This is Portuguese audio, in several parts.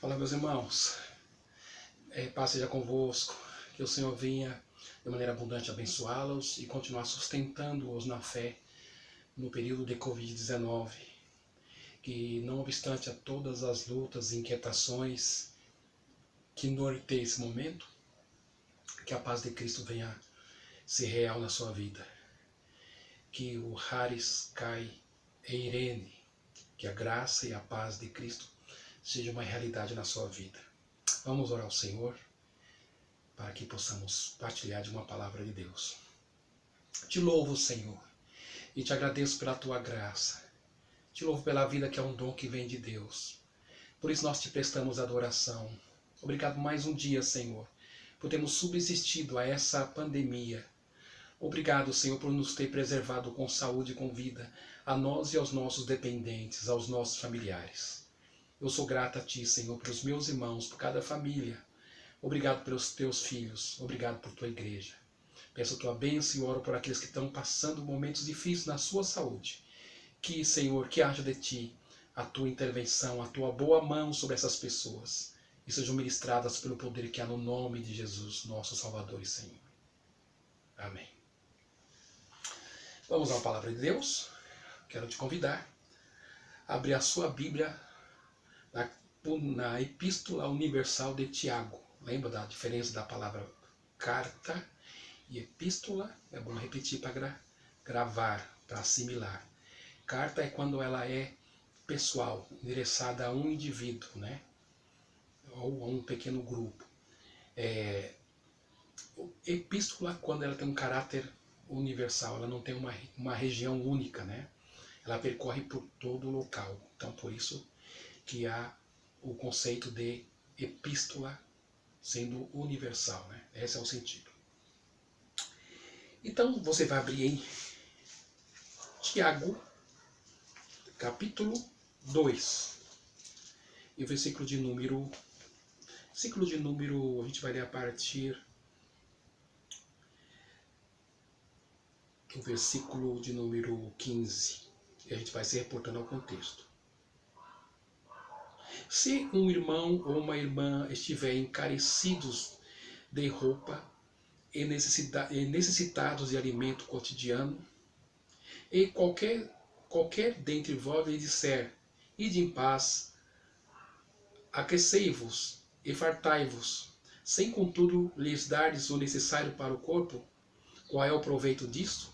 Fala, meus irmãos, paz seja convosco, que o Senhor venha de maneira abundante abençoá-los e continuar sustentando-os na fé no período de Covid-19, que não obstante a todas as lutas e inquietações que norteiam esse momento, que a paz de Cristo venha ser real na sua vida, que o Haris Kai Eirene, que a graça e a paz de Cristo seja uma realidade na sua vida. Vamos orar ao Senhor para que possamos partilhar de uma palavra de Deus. Te louvo, Senhor, e te agradeço pela tua graça. Te louvo pela vida que é um dom que vem de Deus. Por isso nós te prestamos adoração. Obrigado mais um dia, Senhor, por termos subsistido a essa pandemia. Obrigado, Senhor, por nos ter preservado com saúde e com vida, a nós e aos nossos dependentes, aos nossos familiares. Eu sou grato a Ti, Senhor, pelos meus irmãos, por cada família. Obrigado pelos Teus filhos. Obrigado por Tua igreja. Peço a Tua bênção e oro por aqueles que estão passando momentos difíceis na sua saúde. Que, Senhor, que haja de Ti a Tua intervenção, a Tua boa mão sobre essas pessoas e sejam ministradas pelo poder que há no nome de Jesus, nosso Salvador e Senhor. Amém. Vamos à palavra de Deus. Quero te convidar a abrir a sua Bíblia na Epístola Universal de Tiago. Lembra da diferença da palavra carta e epístola? É bom repetir para gravar, para assimilar. Carta é quando ela é pessoal, endereçada a um indivíduo, né? Ou a um pequeno grupo. Epístola, quando ela tem um caráter universal, ela não tem uma região única, né? Ela percorre por todo o local. Então, por isso que há o conceito de epístola sendo universal, né? Esse é o sentido. Então, você vai abrir em Tiago, capítulo 2, e o versículo de número, a gente vai ler a partir do versículo de número 15, e a gente vai se reportando ao contexto. Se um irmão ou uma irmã estiver encarecidos de roupa e necessitados de alimento cotidiano, e qualquer dentre vós lhe disser, ide em paz, aquecei-vos e fartai-vos, sem contudo lhes dardes o necessário para o corpo, qual é o proveito disto?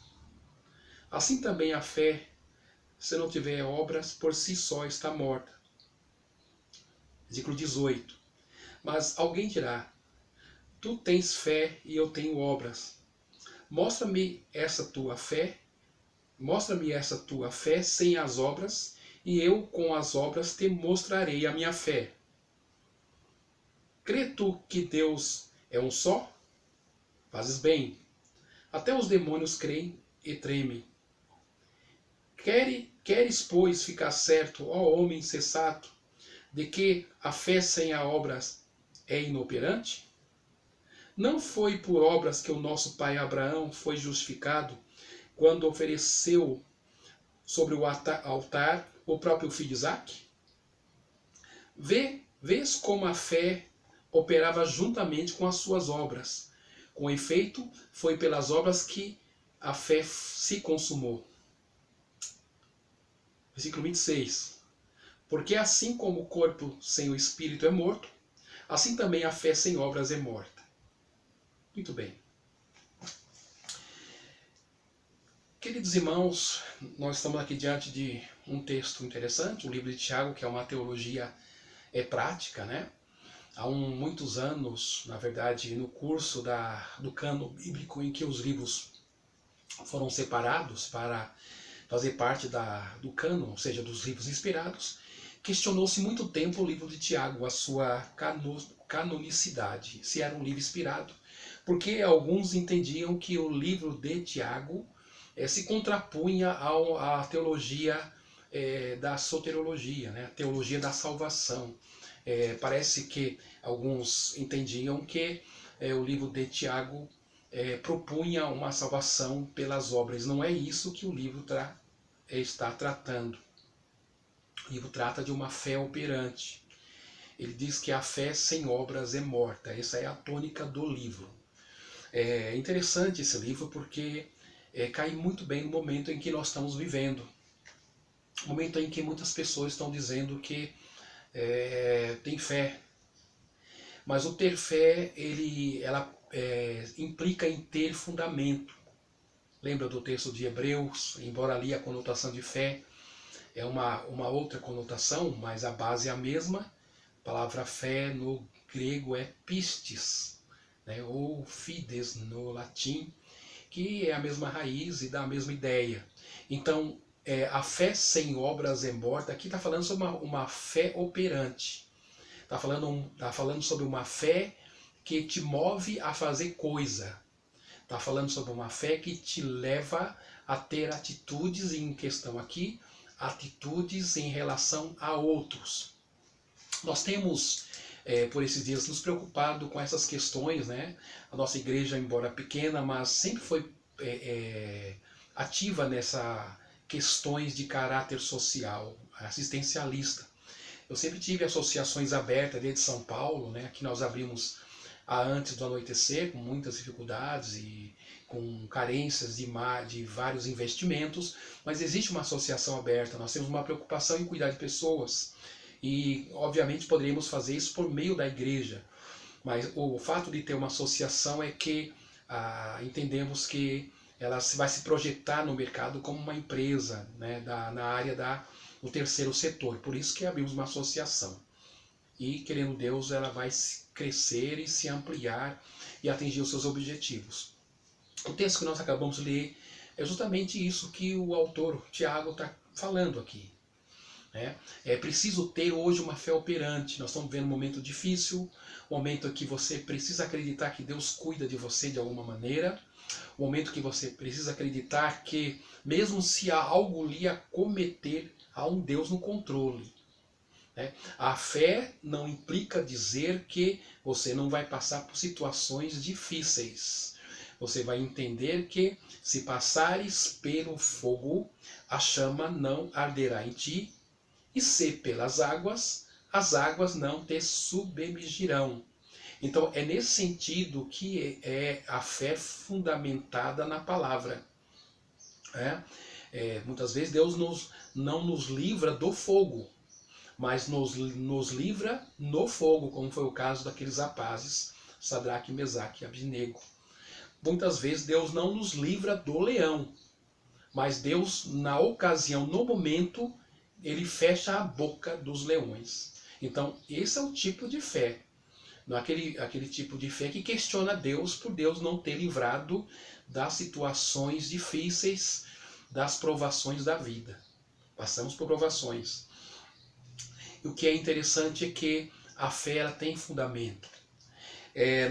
Assim também a fé, se não tiver obras, por si só está morta. Versículo 18. Mas alguém dirá, tu tens fé e eu tenho obras. Mostra-me essa tua fé sem as obras, e eu com as obras te mostrarei a minha fé. Crê tu que Deus é um só? Fazes bem. Até os demônios creem e tremem. Queres, pois, ficar certo, ó homem sensato, de que a fé sem as obras é inoperante? Não foi por obras que o nosso pai Abraão foi justificado quando ofereceu sobre o altar o próprio filho Isaque? Vês como a fé operava juntamente com as suas obras. Com efeito, foi pelas obras que a fé se consumou. Versículo 26. Porque assim como o corpo sem o espírito é morto, assim também a fé sem obras é morta. Muito bem. Queridos irmãos, nós estamos aqui diante de um texto interessante, o livro de Tiago, que é uma teologia prática, né? Há muitos anos, na verdade, no curso do cânon bíblico, em que os livros foram separados para fazer parte do cânon, ou seja, dos livros inspirados, questionou-se muito tempo o livro de Tiago, a sua canonicidade, se era um livro inspirado, porque alguns entendiam que o livro de Tiago se contrapunha à teologia da soteriologia, né? A teologia da salvação. Parece que alguns entendiam que o livro de Tiago propunha uma salvação pelas obras. Não é isso que o livro está tratando. O livro trata de uma fé operante. ele diz que a fé sem obras é morta. Essa é a tônica do livro. É interessante esse livro porque cai muito bem no momento em que nós estamos vivendo. Momento em que muitas pessoas estão dizendo que tem fé. Mas o ter fé, ela implica em ter fundamento. Lembra do texto de Hebreus? Embora ali a conotação de fé é uma outra conotação, mas a base é a mesma. A palavra fé no grego é pistis, né? Ou fides no latim, que é a mesma raiz e dá a mesma ideia. Então, a fé sem obras é morta. Aqui está falando sobre uma fé operante. Está falando sobre uma fé que te move a fazer coisa. Está falando sobre uma fé que te leva a ter atitudes, em questão aqui, atitudes em relação a outros. Nós temos, por esses dias, nos preocupado com essas questões, né? A nossa igreja, embora pequena, mas sempre foi ativa nessas questões de caráter social, assistencialista. Eu sempre tive associações abertas desde São Paulo, né? Aqui nós abrimos antes do anoitecer, com muitas dificuldades e com carências de vários investimentos, mas existe uma associação aberta, nós temos uma preocupação em cuidar de pessoas e, obviamente, poderíamos fazer isso por meio da igreja, mas o fato de ter uma associação é que entendemos que ela vai se projetar no mercado como uma empresa, né, na área do terceiro setor, por isso que abrimos uma associação. E, querendo Deus, ela vai crescer e se ampliar e atingir os seus objetivos. O texto que nós acabamos de ler é justamente isso que o autor, o Tiago, está falando aqui. É preciso ter hoje uma fé operante. Nós estamos vivendo um momento difícil, um momento que você precisa acreditar que Deus cuida de você de alguma maneira, um momento que você precisa acreditar que, mesmo se há algo lhe acometer, há um Deus no controle. A fé não implica dizer que você não vai passar por situações difíceis. Você vai entender que, se passares pelo fogo, a chama não arderá em ti, e se pelas águas, as águas não te submergirão. Então é nesse sentido que é a fé fundamentada na palavra. Muitas vezes Deus não nos livra do fogo, mas nos livra no fogo, como foi o caso daqueles rapazes, Sadraque, Mesaque e Abednego. Muitas vezes Deus não nos livra do leão, mas Deus, na ocasião, no momento, ele fecha a boca dos leões. Então, esse é o tipo de fé. Não é aquele tipo de fé que questiona Deus por Deus não ter livrado das situações difíceis, das provações da vida. Passamos por provações. E o que é interessante é que a fé ela tem fundamento.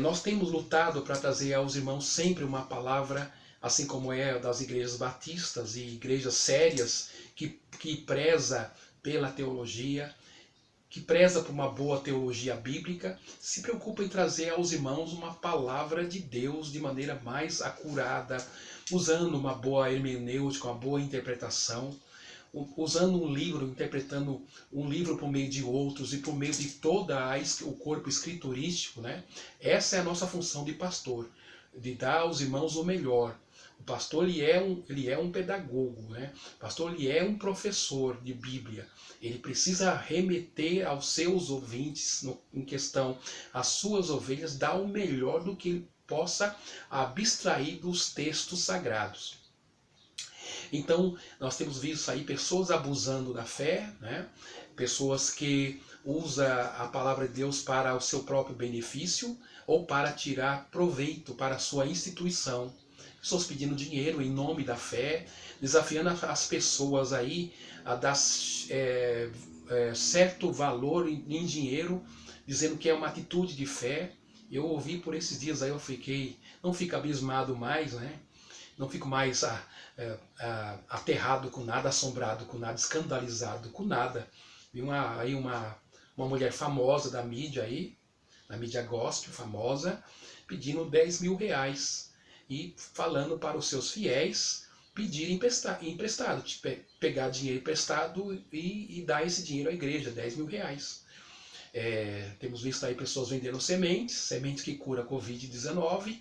Nós temos lutado para trazer aos irmãos sempre uma palavra, assim como é das igrejas batistas e igrejas sérias, que preza pela teologia, que preza por uma boa teologia bíblica, se preocupa em trazer aos irmãos uma palavra de Deus de maneira mais acurada, usando uma boa hermenêutica, uma boa interpretação, usando um livro, interpretando um livro por meio de outros e por meio de todo o corpo escriturístico, né? Essa é a nossa função de pastor, de dar aos irmãos o melhor. O pastor ele é um pedagogo, né? O pastor ele é um professor de Bíblia. Ele precisa remeter aos seus ouvintes, em questão, às suas ovelhas, dar o melhor do que ele possa abstrair dos textos sagrados. Então, nós temos visto aí pessoas abusando da fé, né? Pessoas que usam a palavra de Deus para o seu próprio benefício ou para tirar proveito para a sua instituição. Pessoas pedindo dinheiro em nome da fé, desafiando as pessoas aí a dar certo valor em dinheiro, dizendo que é uma atitude de fé. Eu ouvi por esses dias aí, eu fiquei, não fico abismado mais, né? Não fico mais aterrado com nada, assombrado com nada, escandalizado com nada. Vi uma mulher famosa da mídia aí, na mídia gospel, famosa, pedindo 10 mil reais e falando para os seus fiéis pedir emprestado, pegar dinheiro emprestado e dar esse dinheiro à igreja, 10 mil reais. Temos visto aí pessoas vendendo sementes que curam a Covid-19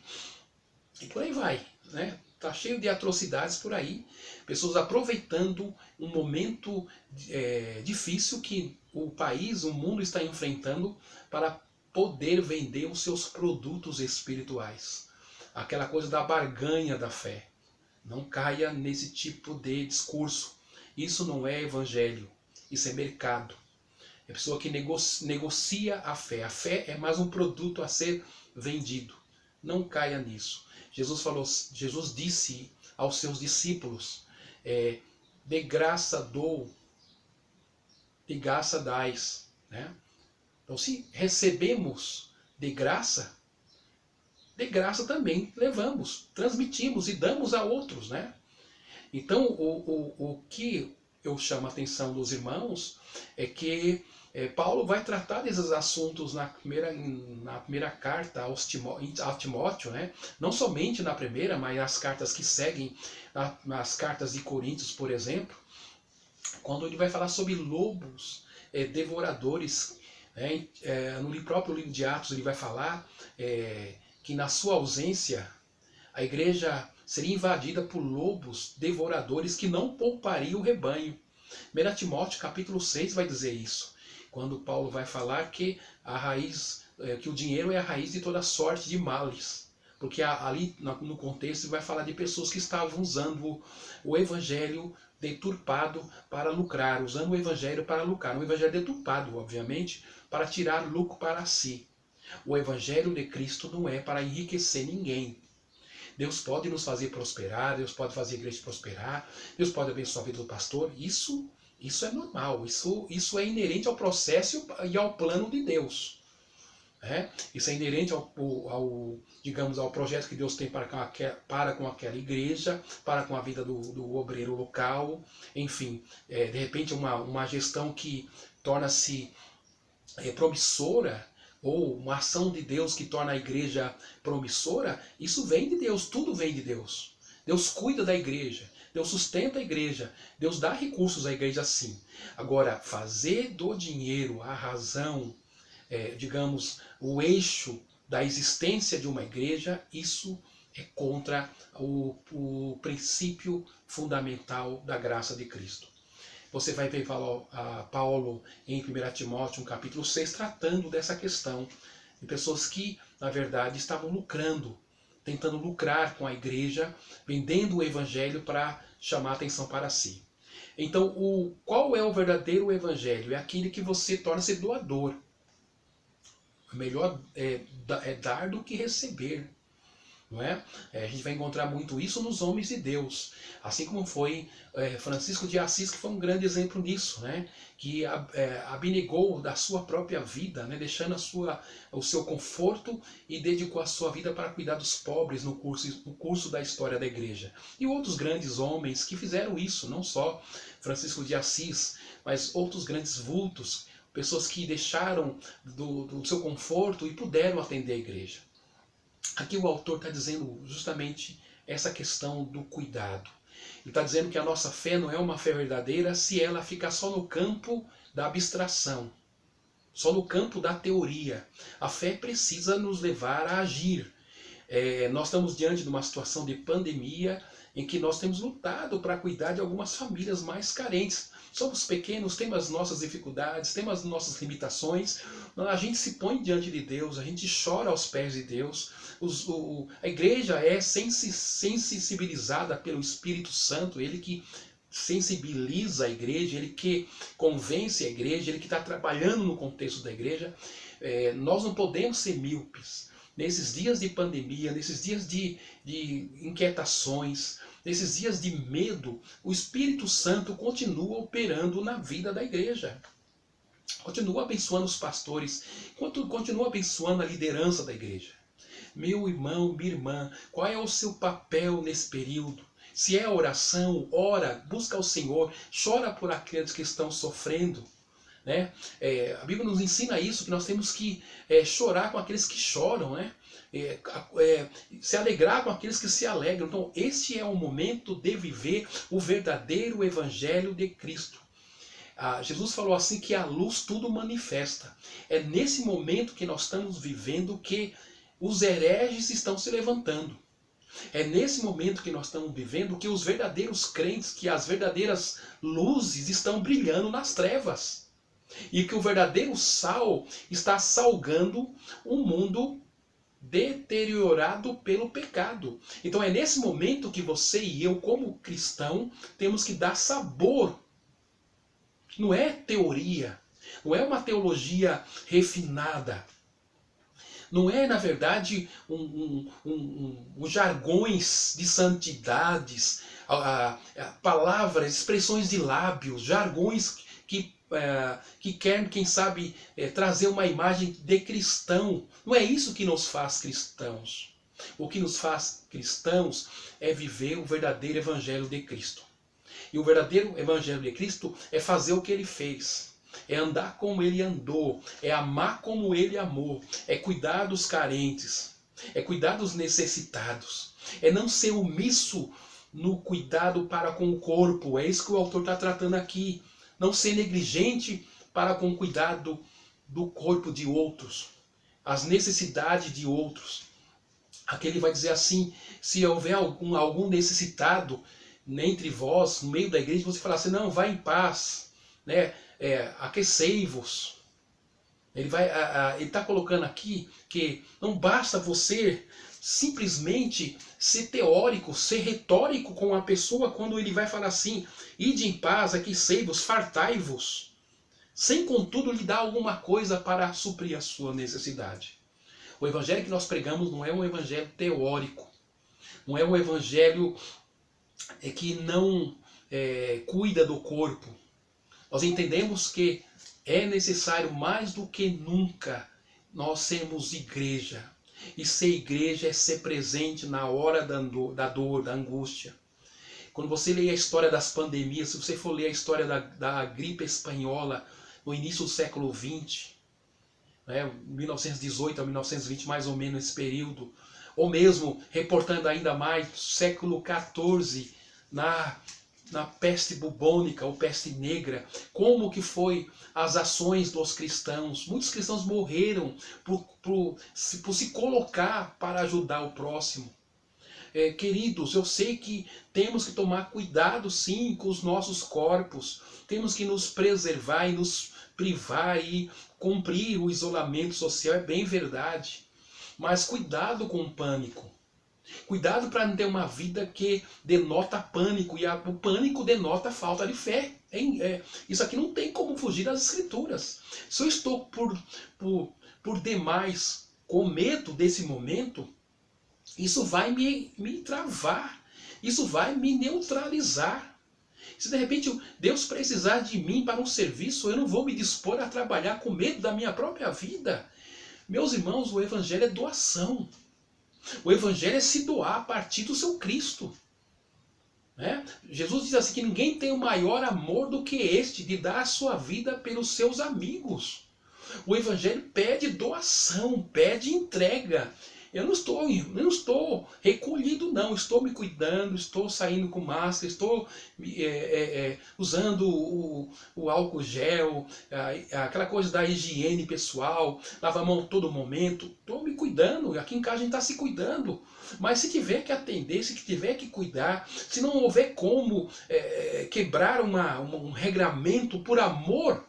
e por aí vai, né? Tá cheio de atrocidades por aí, pessoas aproveitando um momento difícil que o país, o mundo está enfrentando para poder vender os seus produtos espirituais. Aquela coisa da barganha da fé. Não caia nesse tipo de discurso. Isso não é evangelho, isso é mercado. É pessoa que negocia a fé. A fé é mais um produto a ser vendido. Não caia nisso. Jesus disse aos seus discípulos, de graça dou, de graça dais. Né? Então, se recebemos de graça também levamos, transmitimos e damos a outros. Né? Então, o que eu chamo a atenção dos irmãos é que Paulo vai tratar desses assuntos na primeira carta a Timóteo, né? Não somente na primeira, mas nas cartas que seguem, nas cartas de Coríntios, por exemplo, quando ele vai falar sobre lobos devoradores. Né? No próprio livro de Atos ele vai falar que na sua ausência a igreja seria invadida por lobos devoradores que não poupariam o rebanho. 1 Timóteo capítulo 6 vai dizer isso, quando Paulo vai falar que que o dinheiro é a raiz de toda sorte de males. Porque ali no contexto vai falar de pessoas que estavam usando o evangelho deturpado para lucrar, usando o evangelho para lucrar. Um evangelho deturpado, obviamente, para tirar lucro para si. O evangelho de Cristo não é para enriquecer ninguém. Deus pode nos fazer prosperar, Deus pode fazer a igreja prosperar, Deus pode abençoar a vida do pastor. Isso é normal, isso é inerente ao processo e ao plano de Deus. Isso é inerente digamos, ao projeto que Deus tem para com aquela igreja, para com a vida do obreiro local. Enfim, de repente uma gestão que torna-se promissora, ou uma ação de Deus que torna a igreja promissora, isso vem de Deus, tudo vem de Deus. Deus cuida da igreja, Deus sustenta a igreja, Deus dá recursos à igreja sim. Agora, fazer do dinheiro a razão, digamos, o eixo da existência de uma igreja, isso é contra o princípio fundamental da graça de Cristo. Você vai ver Paulo em 1 Timóteo, capítulo 6, tratando dessa questão de pessoas que, na verdade, estavam lucrando, tentando lucrar com a igreja, vendendo o evangelho para chamar a atenção para si. Então, qual é o verdadeiro evangelho? É aquele que você torna-se doador. O melhor é dar do que receber. Não é? A gente vai encontrar muito isso nos homens de Deus, assim como foi Francisco de Assis, que foi um grande exemplo nisso, né? Que abnegou da sua própria vida, né? Deixando o seu conforto e dedicou a sua vida para cuidar dos pobres no curso da história da igreja. E outros grandes homens que fizeram isso, não só Francisco de Assis, mas outros grandes vultos, pessoas que deixaram do seu conforto e puderam atender a igreja. Aqui o autor está dizendo justamente essa questão do cuidado. Ele está dizendo que a nossa fé não é uma fé verdadeira se ela ficar só no campo da abstração, só no campo da teoria. A fé precisa nos levar a agir. Nós estamos diante de uma situação de pandemia em que nós temos lutado para cuidar de algumas famílias mais carentes. Somos pequenos, temos as nossas dificuldades, temos as nossas limitações. A gente se põe diante de Deus, a gente chora aos pés de Deus. A igreja é sensibilizada pelo Espírito Santo, ele que sensibiliza a igreja, ele que convence a igreja, ele que está trabalhando no contexto da igreja. Nós não podemos ser míopes. Nesses dias de pandemia, nesses dias de inquietações, nesses dias de medo, o Espírito Santo continua operando na vida da igreja. Continua abençoando os pastores, continua abençoando a liderança da igreja. Meu irmão, minha irmã, qual é o seu papel nesse período? Se é oração, ora, busca o Senhor, chora por aqueles que estão sofrendo. Né? A Bíblia nos ensina isso, que nós temos que chorar com aqueles que choram, né? Se alegrar com aqueles que se alegram. Então, este é o momento de viver o verdadeiro Evangelho de Cristo. Jesus falou assim que a luz tudo manifesta. É nesse momento que nós estamos vivendo que os hereges estão se levantando. É nesse momento que nós estamos vivendo que os verdadeiros crentes, que as verdadeiras luzes estão brilhando nas trevas. E que o verdadeiro sal está salgando um mundo deteriorado pelo pecado. Então é nesse momento que você e eu, como cristão, temos que dar sabor. Não é teoria, não é uma teologia refinada. Não é, na verdade, jargões de santidades, palavras, expressões de lábios, jargões que querem, quem sabe, trazer uma imagem de cristão. Não é isso que nos faz cristãos. O que nos faz cristãos é viver o verdadeiro evangelho de Cristo. E o verdadeiro evangelho de Cristo é fazer o que ele fez. É andar como ele andou, é amar como ele amou, é cuidar dos carentes, é cuidar dos necessitados, é não ser omisso no cuidado para com o corpo. É isso que o autor está tratando aqui. Não ser negligente para com o cuidado do corpo de outros, as necessidades de outros. Aqui ele vai dizer assim: se houver algum necessitado entre vós, no meio da igreja, você falar assim, não, vai em paz, né? Aquecei-vos. Ele está colocando aqui que não basta você simplesmente ser teórico, ser retórico com a pessoa quando ele vai falar assim, ide em paz, aquecei-vos, fartai-vos, sem contudo lhe dar alguma coisa para suprir a sua necessidade. O evangelho que nós pregamos não é um evangelho teórico, não é um evangelho que não cuida do corpo. Nós entendemos que é necessário mais do que nunca nós sermos igreja. E ser igreja é ser presente na hora da dor, da angústia. Quando você lê a história das pandemias, se você for ler a história da gripe espanhola no início do século XX, 1918 a 1920, mais ou menos esse período, ou mesmo reportando ainda mais, século XIV, na peste bubônica ou peste negra, como que foi as ações dos cristãos. Muitos cristãos morreram por se colocar para ajudar o próximo. Queridos, eu sei que temos que tomar cuidado sim com os nossos corpos, temos que nos preservar e nos privar e cumprir o isolamento social, é bem verdade. Mas cuidado com o pânico. Cuidado para não ter uma vida que denota pânico, e o pânico denota falta de fé. Isso aqui não tem como fugir das escrituras. Se eu estou por demais com medo desse momento, isso vai me travar, isso vai me neutralizar. Se de repente Deus precisar de mim para um serviço, eu não vou me dispor a trabalhar com medo da minha própria vida. Meus irmãos, o evangelho é doação. O evangelho é se doar a partir do seu Cristo. Jesus diz assim que ninguém tem o maior amor do que este, de dar a sua vida pelos seus amigos. O evangelho pede doação, pede entrega. Eu não estou recolhido, não. Estou me cuidando, estou saindo com máscara, estou usando o álcool gel, aquela coisa da higiene pessoal, lavar a mão todo momento. Estou me cuidando, aqui em casa a gente está se cuidando. Mas se tiver que atender, se tiver que cuidar, se não houver como quebrar um regramento por amor,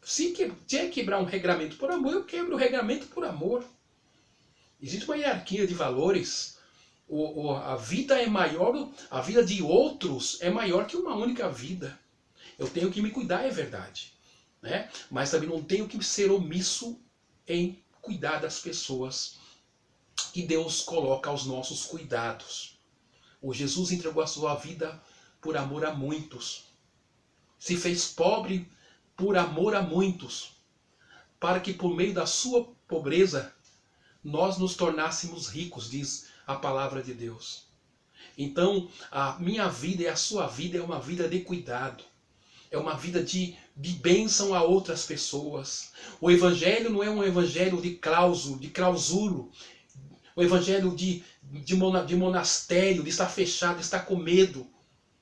se tiver que quebrar um regramento por amor, eu quebro o regramento por amor. Existe uma hierarquia de valores. A vida é maior, a vida de outros é maior que uma única vida. Eu tenho que me cuidar, é verdade, mas também não tenho que ser omisso em cuidar das pessoas que Deus coloca aos nossos cuidados. O Jesus entregou a sua vida por amor a muitos. Se fez pobre por amor a muitos, para que por meio da sua pobreza nós nos tornássemos ricos, diz a palavra de Deus. Então, a minha vida e a sua vida é uma vida de cuidado. É uma vida de bênção a outras pessoas. O evangelho não é um evangelho de clausulo. O evangelho de monastério, de estar fechado, de estar com medo.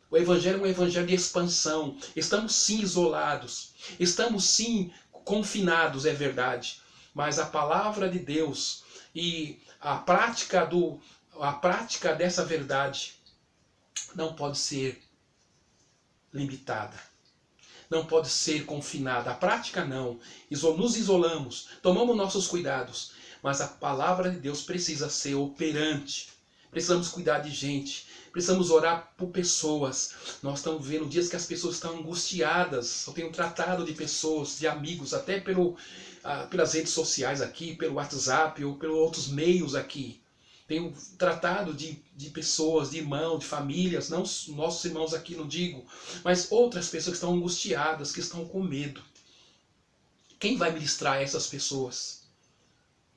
O evangelho é um evangelho de expansão. Estamos sim isolados, estamos sim confinados, é verdade. Mas a palavra de Deus e a prática dessa verdade não pode ser limitada. Não pode ser confinada. A prática não. Nos isolamos, tomamos nossos cuidados. Mas a palavra de Deus precisa ser operante. Precisamos cuidar de gente. Precisamos orar por pessoas. Nós estamos vendo dias que as pessoas estão angustiadas. Eu tenho tratado de pessoas, de amigos, até pelas redes sociais aqui, pelo WhatsApp ou pelos outros meios aqui. Tenho tratado de pessoas, de irmãos, de famílias, não nossos irmãos aqui, não digo, mas outras pessoas que estão angustiadas, que estão com medo. Quem vai ministrar essas pessoas?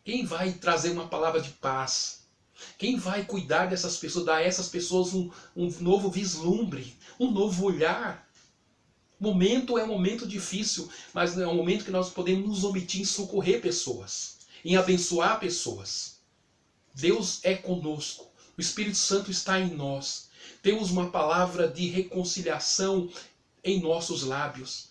Quem vai trazer uma palavra de paz? Quem vai cuidar dessas pessoas, dar a essas pessoas um novo vislumbre, um novo olhar? O momento é um momento difícil, mas é um momento que nós podemos nos omitir em socorrer pessoas, em abençoar pessoas. Deus é conosco, o Espírito Santo está em nós. Temos uma palavra de reconciliação em nossos lábios.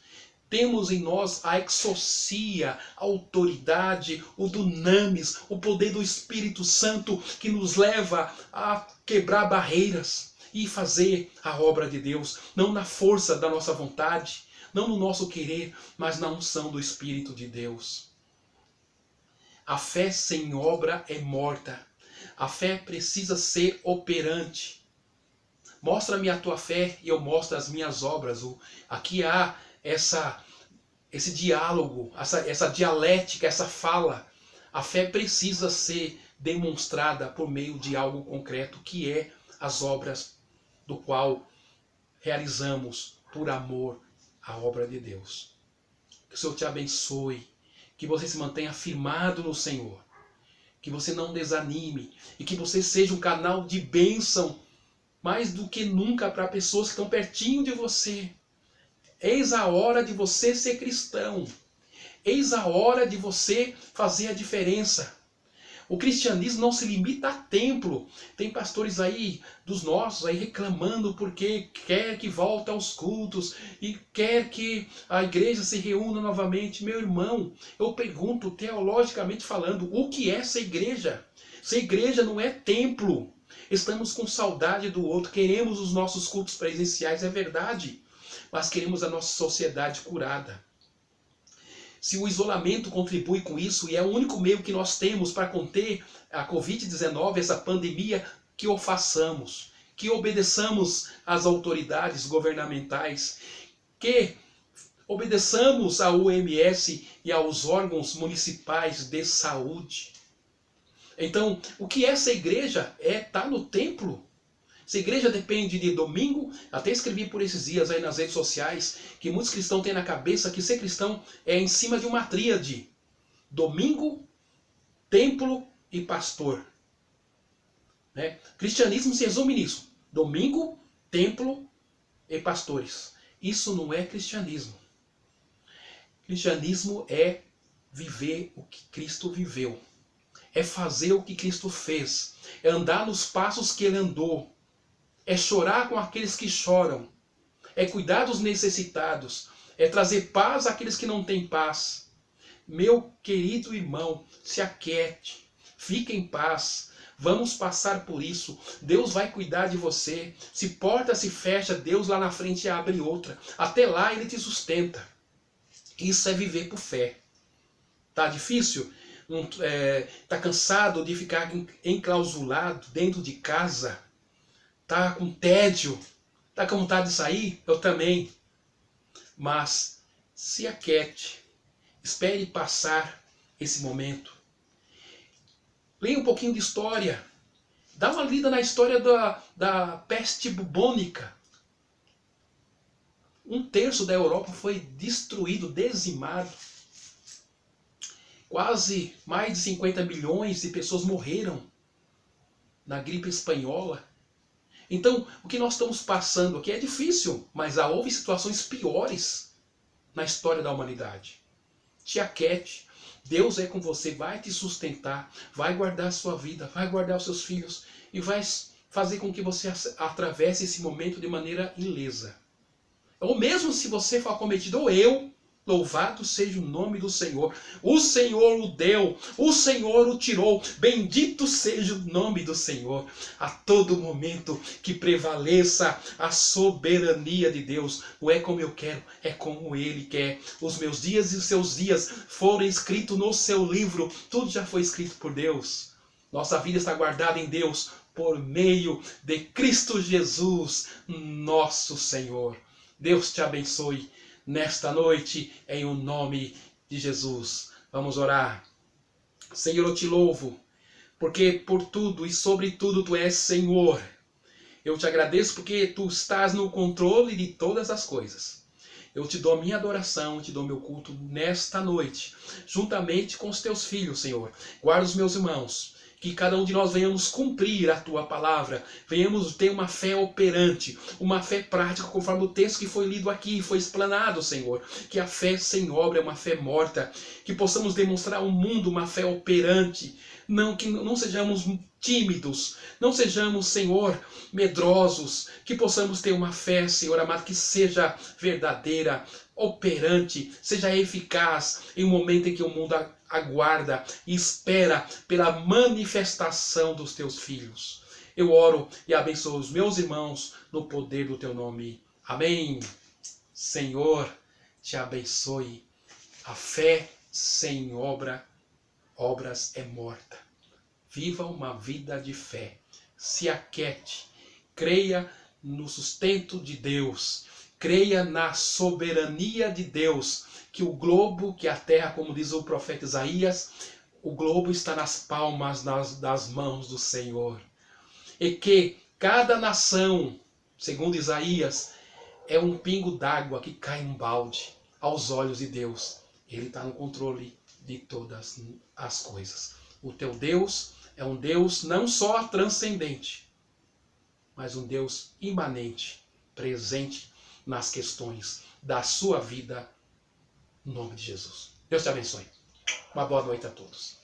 Temos em nós a exousia, a autoridade, o dunamis, o poder do Espírito Santo que nos leva a quebrar barreiras e fazer a obra de Deus, não na força da nossa vontade, não no nosso querer, mas na unção do Espírito de Deus. A fé sem obra é morta. A fé precisa ser operante. Mostra-me a tua fé e eu mostro as minhas obras. Aqui há esse diálogo, essa dialética, essa fala. A fé precisa ser demonstrada por meio de algo concreto, que é as obras do qual realizamos por amor à obra de Deus. Que o Senhor te abençoe, que você se mantenha firmado no Senhor, que você não desanime e que você seja um canal de bênção mais do que nunca para pessoas que estão pertinho de você. Eis a hora de você ser cristão. Eis a hora de você fazer a diferença. O cristianismo não se limita a templo. Tem pastores aí, dos nossos, aí reclamando porque quer que volte aos cultos e quer que a igreja se reúna novamente. Meu irmão, eu pergunto teologicamente falando, o que é essa igreja? Essa igreja não é templo. Estamos com saudade do outro, queremos os nossos cultos presenciais, é verdade, mas queremos a nossa sociedade curada. Se o isolamento contribui com isso, e é o único meio que nós temos para conter a Covid-19, essa pandemia, que o façamos, que obedeçamos às autoridades governamentais, que obedeçamos à OMS e aos órgãos municipais de saúde. Então, o que essa igreja está no templo. Essa igreja depende de domingo. Até escrevi por esses dias aí nas redes sociais que muitos cristãos têm na cabeça que ser cristão é em cima de uma tríade: domingo, templo e pastor. Cristianismo se resume nisso: domingo, templo e pastores. Isso não é cristianismo. Cristianismo é viver o que Cristo viveu. É fazer o que Cristo fez. É andar nos passos que Ele andou. É chorar com aqueles que choram. É cuidar dos necessitados. É trazer paz àqueles que não têm paz. Meu querido irmão, se aquiete. Fique em paz. Vamos passar por isso. Deus vai cuidar de você. Se porta se fecha, Deus lá na frente abre outra. Até lá Ele te sustenta. Isso é viver por fé. Tá difícil? Tá cansado de ficar enclausulado dentro de casa? Tá com tédio? Tá com vontade de sair? Eu também. Mas se aquiete. Espere passar esse momento. Leia um pouquinho de história. Dá uma lida na história da peste bubônica. 1/3 da Europa foi destruído, dizimado. Quase mais de 50 milhões de pessoas morreram na gripe espanhola. Então, o que nós estamos passando aqui é difícil, mas houve situações piores na história da humanidade. Te aquiete. Deus é com você, vai te sustentar, vai guardar a sua vida, vai guardar os seus filhos e vai fazer com que você atravesse esse momento de maneira ilesa. Ou mesmo se você for acometido, ou eu, louvado seja o nome do Senhor. O Senhor o deu, o Senhor o tirou. Bendito seja o nome do Senhor. A todo momento que prevaleça a soberania de Deus. Não é como eu quero, é como Ele quer. Os meus dias e os seus dias foram escritos no seu livro. Tudo já foi escrito por Deus. Nossa vida está guardada em Deus por meio de Cristo Jesus, nosso Senhor. Deus te abençoe nesta noite, em o nome de Jesus. Vamos orar. Senhor, eu te louvo, porque por tudo e sobre tudo tu és Senhor. Eu te agradeço porque tu estás no controle de todas as coisas. Eu te dou a minha adoração, te dou meu culto nesta noite, juntamente com os teus filhos, Senhor. Guarda os meus irmãos. Que cada um de nós venhamos cumprir a tua palavra, venhamos ter uma fé operante, uma fé prática, conforme o texto que foi lido aqui, foi explanado, Senhor. Que a fé sem obra é uma fé morta, que possamos demonstrar ao mundo uma fé operante, que não sejamos tímidos, não sejamos, Senhor, medrosos, que possamos ter uma fé, Senhor amado, que seja verdadeira, operante, seja eficaz em um momento em que o mundo aguarda e espera pela manifestação dos teus filhos. Eu oro e abençoo os meus irmãos no poder do teu nome. Amém. Senhor, te abençoe. A fé sem obras é morta. Viva uma vida de fé. Se aquiete. Creia no sustento de Deus. Creia na soberania de Deus, que o globo, que a terra, como diz o profeta Isaías, o globo está nas palmas das mãos do Senhor. E que cada nação, segundo Isaías, é um pingo d'água que cai em um balde aos olhos de Deus. Ele está no controle de todas as coisas. O teu Deus é um Deus não só transcendente, mas um Deus imanente, presente nas questões da sua vida, em nome de Jesus. Deus te abençoe. Uma boa noite a todos.